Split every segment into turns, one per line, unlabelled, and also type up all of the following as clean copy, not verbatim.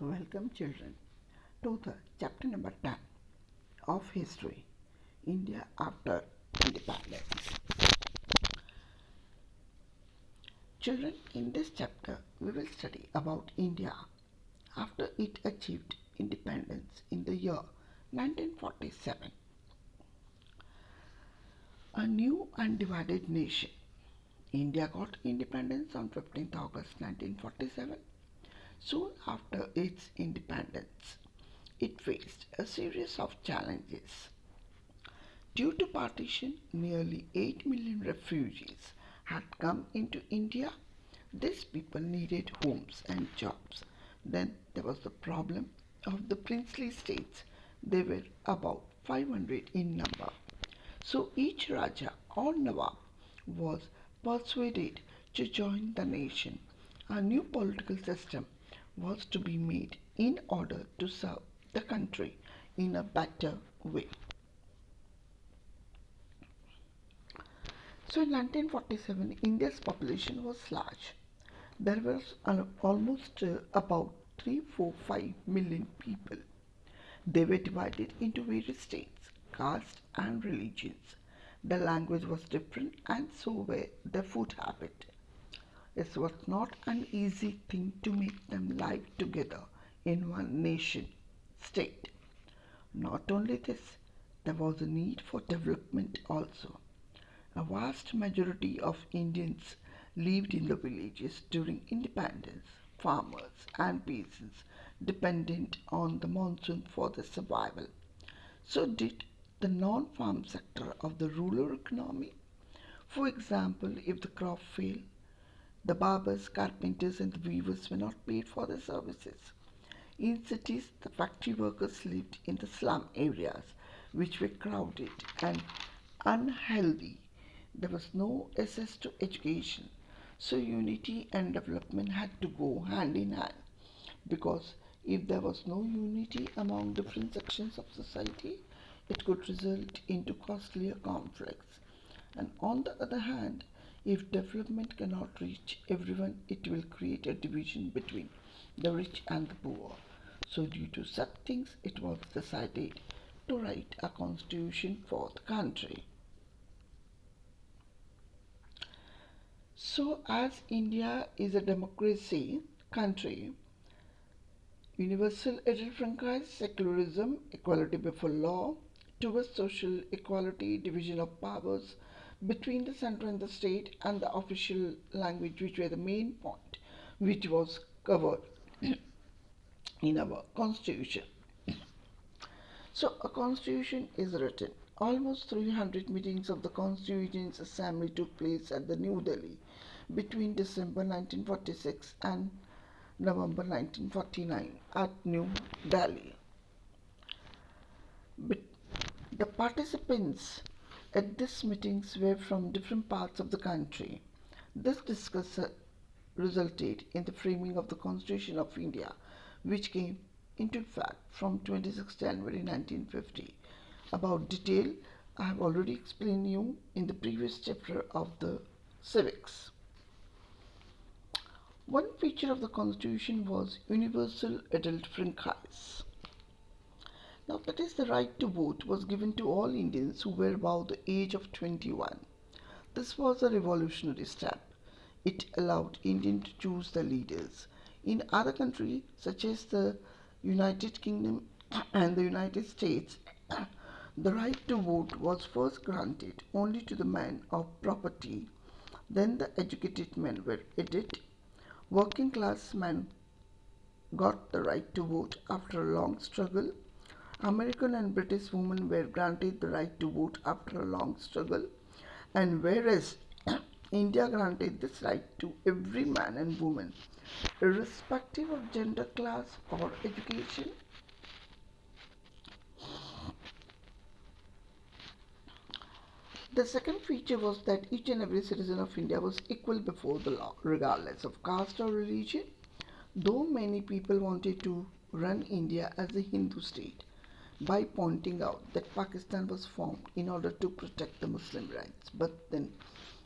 Welcome, children, to the chapter number 10 of History India after Independence. Children, in this chapter, we will study about India after it achieved independence in the year 1947. A new undivided nation. India got independence on 15th August 1947. Soon after its independence, it faced a series of challenges. Due to partition, nearly 8 million refugees had come into India. These people needed homes and jobs. Then there was the problem of the princely states. They were about 500 in number. So each Raja or Nawab was persuaded to join the nation. A new political system was to be made in order to serve the country in a better way. So in 1947, India's population was large. There was almost about 345 million people. They were divided into various states, castes, and religions. The language was different, and so were the food habits. It was not an easy thing to make them live together in one nation state. Not only this, there was a need for development also. A vast majority of Indians lived in the villages during independence. Farmers and peasants dependent on the monsoon for their survival. So did the non-farm sector of the rural economy. For example, if the crop failed, the barbers, carpenters, and the weavers were not paid for their services. In cities, the factory workers lived in the slum areas, which were crowded and unhealthy. There was no access to education, so unity and development had to go hand in hand. Because if there was no unity among different sections of society, it could result into costlier conflicts. And on the other hand, if development cannot reach everyone, it will create a division between the rich and the poor. So, due to such things, it was decided to write a constitution for the country. So, as India is a democracy country, universal adult franchise, secularism, equality before law, towards social equality, division of powers between the center and the state, and the official language, which were the main point, which was covered in our constitution. So, a constitution is written. Almost 300 meetings of the Constituent Assembly took place at the New Delhi between December 1946 and November 1949 at New Delhi. But the participants at these meetings were from different parts of the country. This discussion resulted in the framing of the Constitution of India, which came into effect from 26 January 1950. About detail, I have already explained you in the previous chapter of the civics. One feature of the Constitution was universal adult franchise. Now, that is, the right to vote was given to all Indians who were above the age of 21. This was a revolutionary step. It allowed Indians to choose their leaders. In other countries, such as the United Kingdom and the United States, the right to vote was first granted only to the men of property. Then the educated men were added. Working class men got the right to vote after a long struggle. American and British women were granted the right to vote after a long struggle, and whereas India granted this right to every man and woman, irrespective of gender, class, or education. The second feature was that each and every citizen of India was equal before the law, regardless of caste or religion. Though many people wanted to run India as a Hindu state by pointing out that Pakistan was formed in order to protect the Muslim rights, but then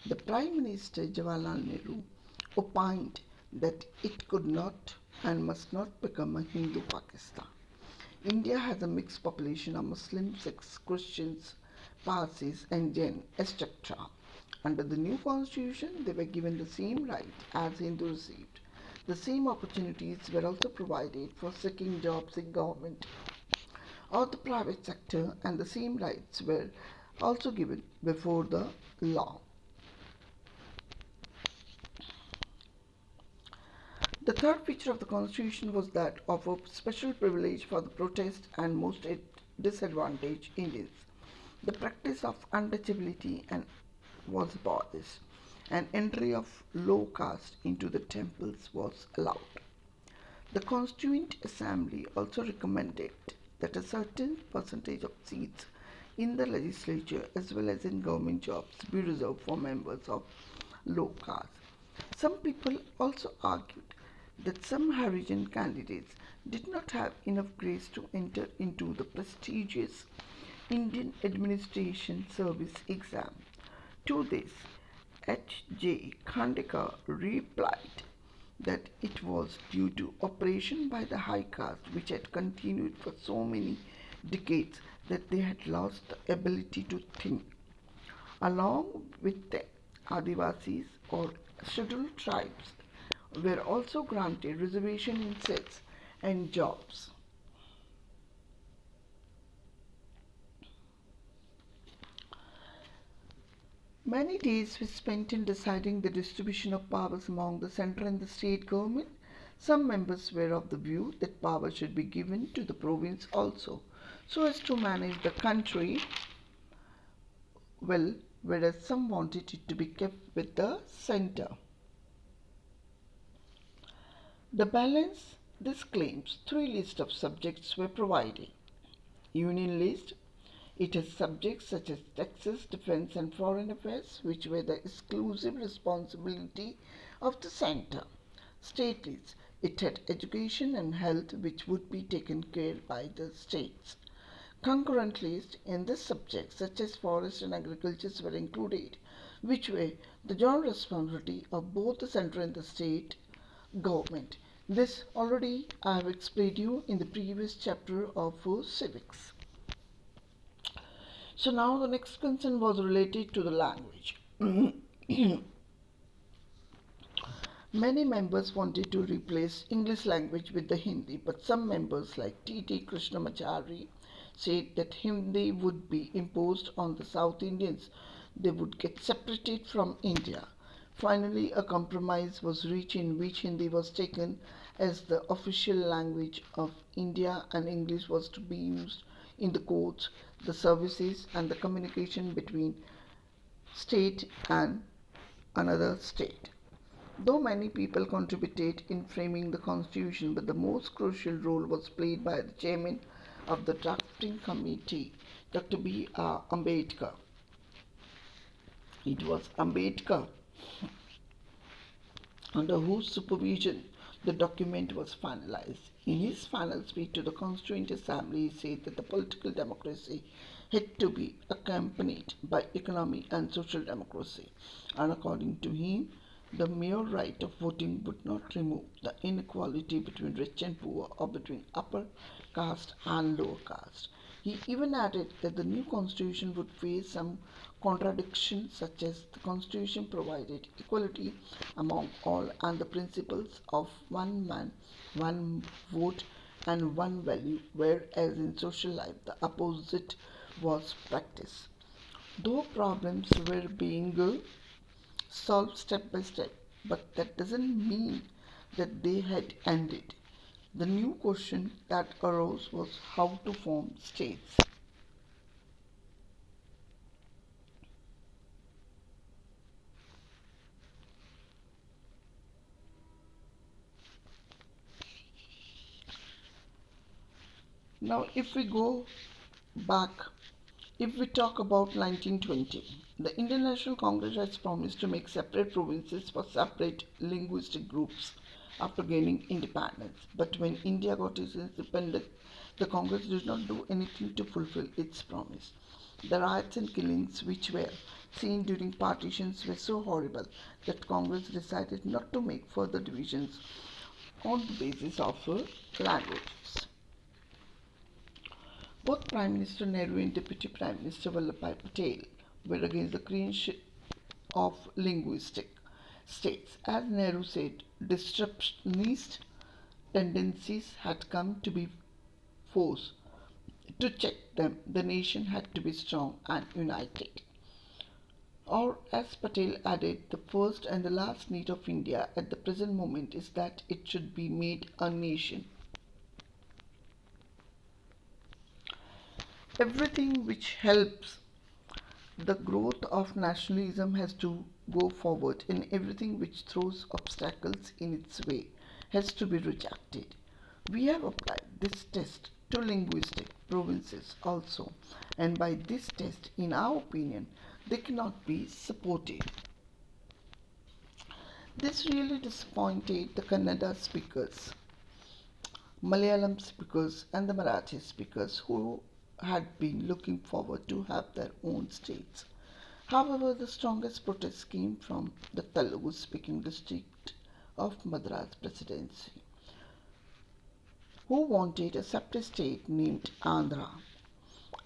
the Prime Minister Jawaharlal Nehru opined that it could not and must not become a Hindu Pakistan. India has a mixed population of Muslims, Sikhs, Christians, Parsis, and Jain, etc. Under the new constitution, they were given the same right as Hindus received. The same opportunities were also provided for seeking jobs in government or the private sector, and the same rights were also given before the law. The third feature of the Constitution was that of a special privilege for the protest and most disadvantaged Indians. The practice of untouchability was abolished, and entry of low caste into the temples was allowed. The Constituent Assembly also recommended that a certain percentage of seats in the legislature as well as in government jobs be reserved for members of low caste. Some people also argued that some Harijan candidates did not have enough grace to enter into the prestigious Indian Administration Service exam. To this, H. J. Khandekar replied that it was due to oppression by the high caste which had continued for so many decades that they had lost the ability to think. Along with them, Adivasis or scheduled tribes were also granted reservation in seats and jobs. Many days were spent in deciding the distribution of powers among the central and the state government. Some members were of the view that power should be given to the province also, so as to manage the country well, whereas some wanted it to be kept with the center. To balance this claims, three lists of subjects were provided. Union list, it has subjects such as taxes, defense, and foreign affairs, which were the exclusive responsibility of the center. State list, it had education and health, which would be taken care by the states. Concurrent list in this subject, such as forest and agriculture, were included, which were the joint responsibility of both the central and the state government. This already I have explained you in the previous chapter of civics. So now the next concern was related to the language. Many members wanted to replace English language with the Hindi, but some members like T.T. Krishnamachari said that Hindi would be imposed on the South Indians. They would get separated from India. Finally, a compromise was reached in which Hindi was taken as the official language of India and English was to be used in the courts, the services, and the communication between state and another state. Though many people contributed in framing the constitution, but the most crucial role was played by the chairman of the drafting committee, Dr. B.R. Ambedkar. It was Ambedkar under whose supervision the document was finalized. In his final speech to the Constituent Assembly, he said that the political democracy had to be accompanied by economic and social democracy, and according to him, the mere right of voting would not remove the inequality between rich and poor or between upper caste and lower caste. He even added that the new constitution would face some contradictions, such as the constitution provided equality among all and the principles of one man, one vote, and one value, whereas in social life the opposite was practiced. Though problems were being solved step by step, but that doesn't mean that they had ended. The new question that arose was how to form states. Now, if we go back, if we talk about 1920, the Indian National Congress has promised to make separate provinces for separate linguistic groups after gaining independence. But when India got its independence, the Congress did not do anything to fulfill its promise. The riots and killings which were seen during partitions were so horrible that Congress decided not to make further divisions on the basis of languages. Both Prime Minister Nehru and Deputy Prime Minister Vallabhbhai Patel were against the creation of linguistic states. As Nehru said, disruptionist tendencies had come to be forced. To check them, the nation had to be strong and united. Or, as Patel added, the first and the last need of India at the present moment is that it should be made a nation. Everything which helps the growth of nationalism has to go forward, and everything which throws obstacles in its way has to be rejected. We have applied this test to linguistic provinces also, and by this test, in our opinion, they cannot be supported. This really disappointed the Kannada speakers, Malayalam speakers, and the Marathi speakers who had been looking forward to have their own states. However, the strongest protest came from the Telugu speaking district of Madras Presidency, who wanted a separate state named Andhra.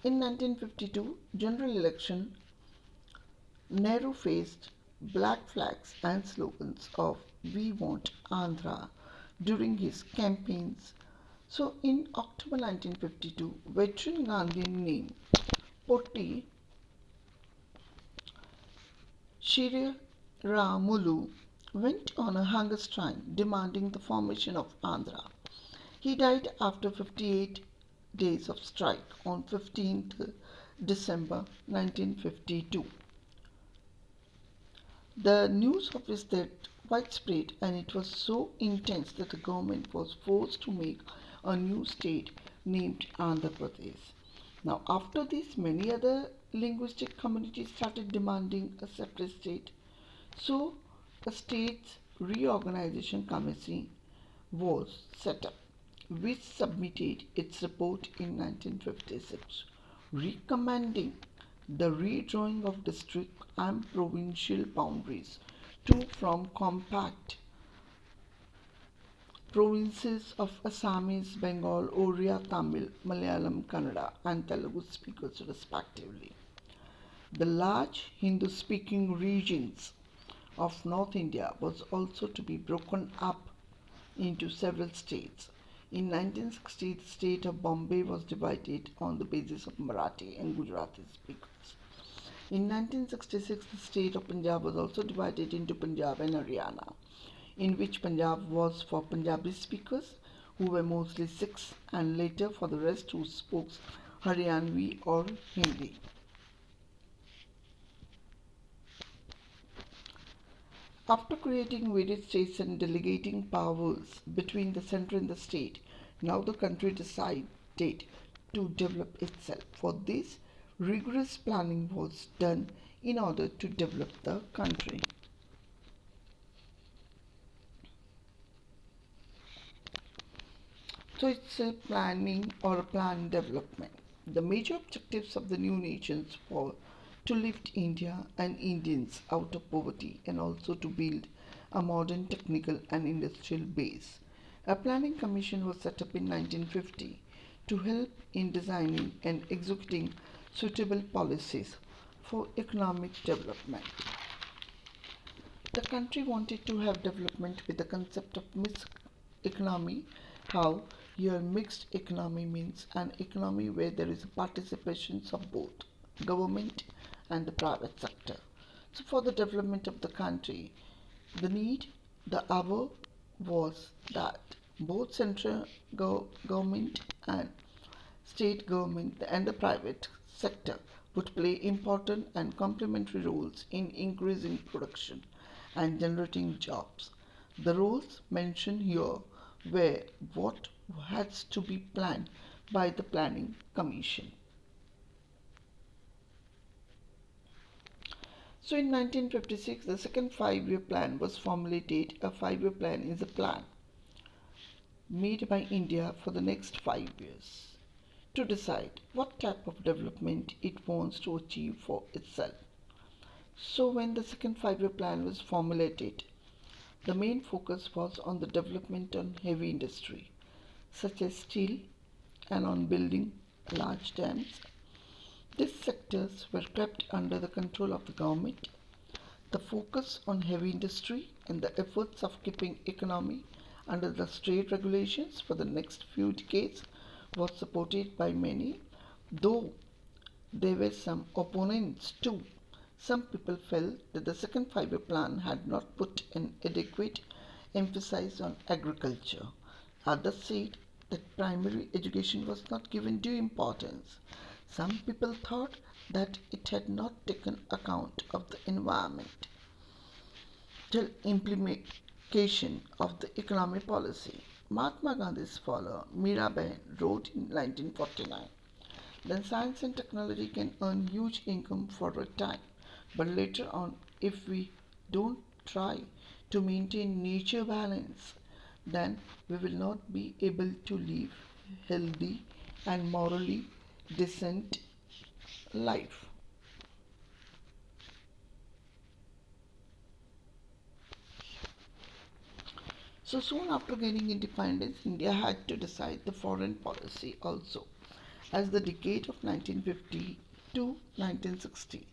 In 1952 general election, Nehru faced black flags and slogans of "We want Andhra" during his campaigns. So in October 1952, veteran Gandhian named Potti Shriramulu went on a hunger strike demanding the formation of Andhra. He died after 58 days of strike on 15th December 1952. The news of his death widespread, and it was so intense that the government was forced to make a new state named Andhra Pradesh. Now, after this, many other linguistic communities started demanding a separate state. So, a states reorganization committee was set up, which submitted its report in 1956, recommending the redrawing of district and provincial boundaries to from compact provinces of Assamese, Bengal, Oriya, Tamil, Malayalam, Kannada, and Telugu speakers respectively. The large Hindu speaking regions of North India was also to be broken up into several states. In 1960, the state of Bombay was divided on the basis of Marathi and Gujarati speakers. In 1966, the state of Punjab was also divided into Punjab and Haryana, in which Punjab was for Punjabi speakers, who were mostly Sikhs, and later for the rest who spoke Haryanvi or Hindi. After creating various states and delegating powers between the center and the state, now the country decided to develop itself. For this, rigorous planning was done in order to develop the country. So it's a planning or a planned development. The major objectives of the new nations were to lift India and Indians out of poverty and also to build a modern technical and industrial base. A planning commission was set up in 1950 to help in designing and executing suitable policies for economic development. The country wanted to have development with the concept of mixed economy. How here mixed economy means an economy where there is a participation of both government and the private sector. So for the development of the country, the hour was that both central government and state government and the private sector would play important and complementary roles in increasing production and generating jobs. The roles mentioned here were what has to be planned by the Planning Commission. So in 1956, the second five-year plan was formulated. A five-year plan is a plan made by India for the next 5 years to decide what type of development it wants to achieve for itself. So, when the second 5 year plan was formulated, the main focus was on the development on heavy industry, such as steel, and on building large dams. These sectors were kept under the control of the government. The focus on heavy industry and the efforts of keeping economy under the state regulations for the next few decades was supported by many, though there were some opponents too. Some people felt that the second 5 year plan had not put an adequate emphasis on agriculture. Others said that primary education was not given due importance. Some people thought that it had not taken account of the environment till implementation of the economic policy. Mahatma Gandhi's follower Mirabai wrote in 1949, then science and technology can earn huge income for a time, but later on, if we don't try to maintain nature balance, then we will not be able to live healthy and morally decent life. So soon after gaining independence, India had to decide the foreign policy also, as the decade of 1950 to 1960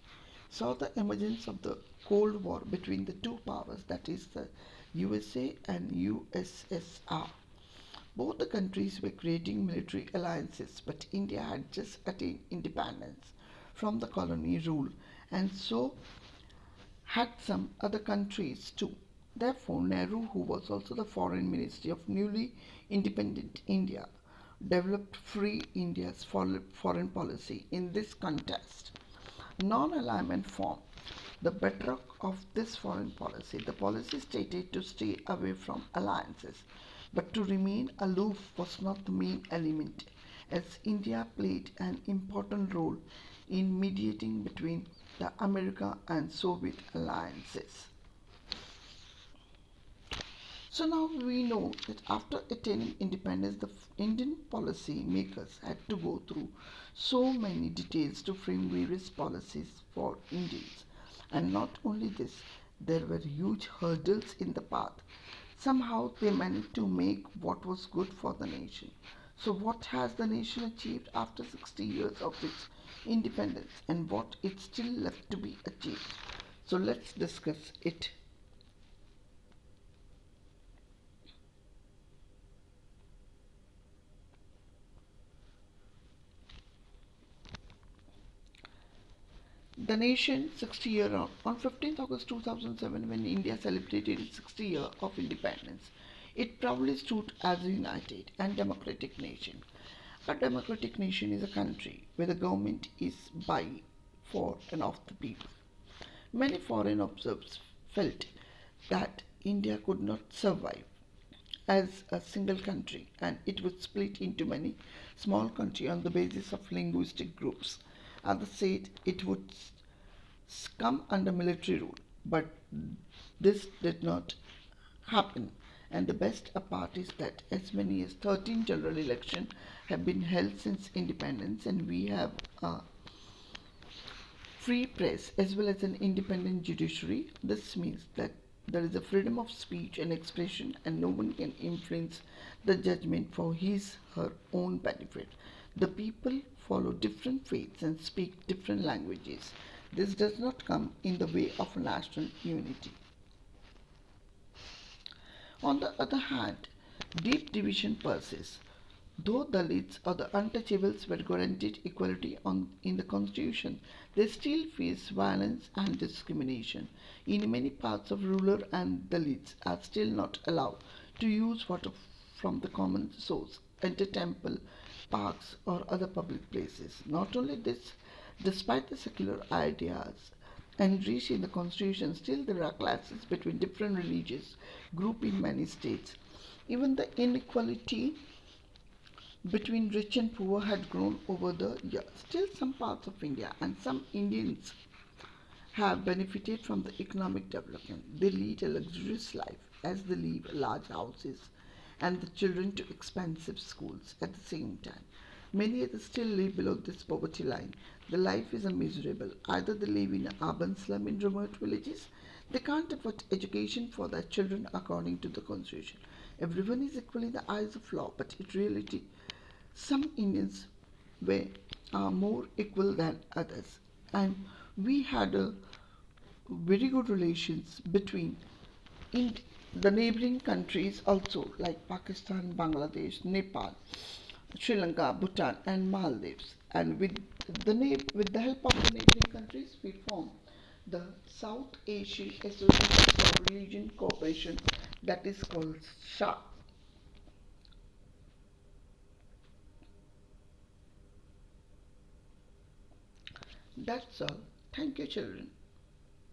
saw the emergence of the Cold War between the two powers, that is, the USA and USSR. Both the countries were creating military alliances, but India had just attained independence from the colony rule, and so had some other countries too. Therefore, Nehru, who was also the foreign minister of newly independent India, developed Free India's foreign policy in this context. Non-alignment formed the bedrock of this foreign policy. The policy stated to stay away from alliances, but to remain aloof was not the main element, as India played an important role in mediating between the America and Soviet alliances. So now we know that after attaining independence, the Indian policy makers had to go through so many details to frame various policies for Indians. And not only this, there were huge hurdles in the path. Somehow they managed to make what was good for the nation. So, what has the nation achieved after 60 years of its independence, and what is still left to be achieved? So, let's discuss it. The nation 60 year on 15th August 2007, when India celebrated its 60 year of independence, it proudly stood as a united and democratic nation. A democratic nation is a country where the government is by, for, and of the people. Many foreign observers felt that India could not survive as a single country, and it would split into many small countries on the basis of linguistic groups. Others said it would come under military rule, but this did not happen. And the best part is that as many as 13 general elections have been held since independence, and we have a free press as well as an independent judiciary. This means that there is a freedom of speech and expression, and no one can influence the judgment for his her own benefit. The people follow different faiths and speak different languages. This does not come in the way of national unity. On the other hand, deep division persists. Though Dalits or the untouchables were guaranteed equality in the constitution, they still face violence and discrimination. In many parts of rural, and Dalits are still not allowed to use water from the common source, enter temple, parks, or other public places. Not only this, despite the secular ideas enriched in the constitution, still there are classes between different religious groups in many states. Even the inequality between rich and poor had grown over the years. Still, some parts of India and some Indians have benefited from the economic development. They lead a luxurious life as they live in large houses and the children to expensive schools at the same time. Many others still live below this poverty line. The life is miserable. Either they live in an urban slum in remote villages, they can't afford education for their children according to the constitution. Everyone is equal in the eyes of law, but in reality, some Indians were are more equal than others, and we had a very good relations between in the neighboring countries also like Pakistan, Bangladesh, Nepal, Sri Lanka, Bhutan, and Maldives. And with the help of the neighboring countries, we formed the South Asian Association for Religion Cooperation, that is called SHA. That's all. Thank you, children.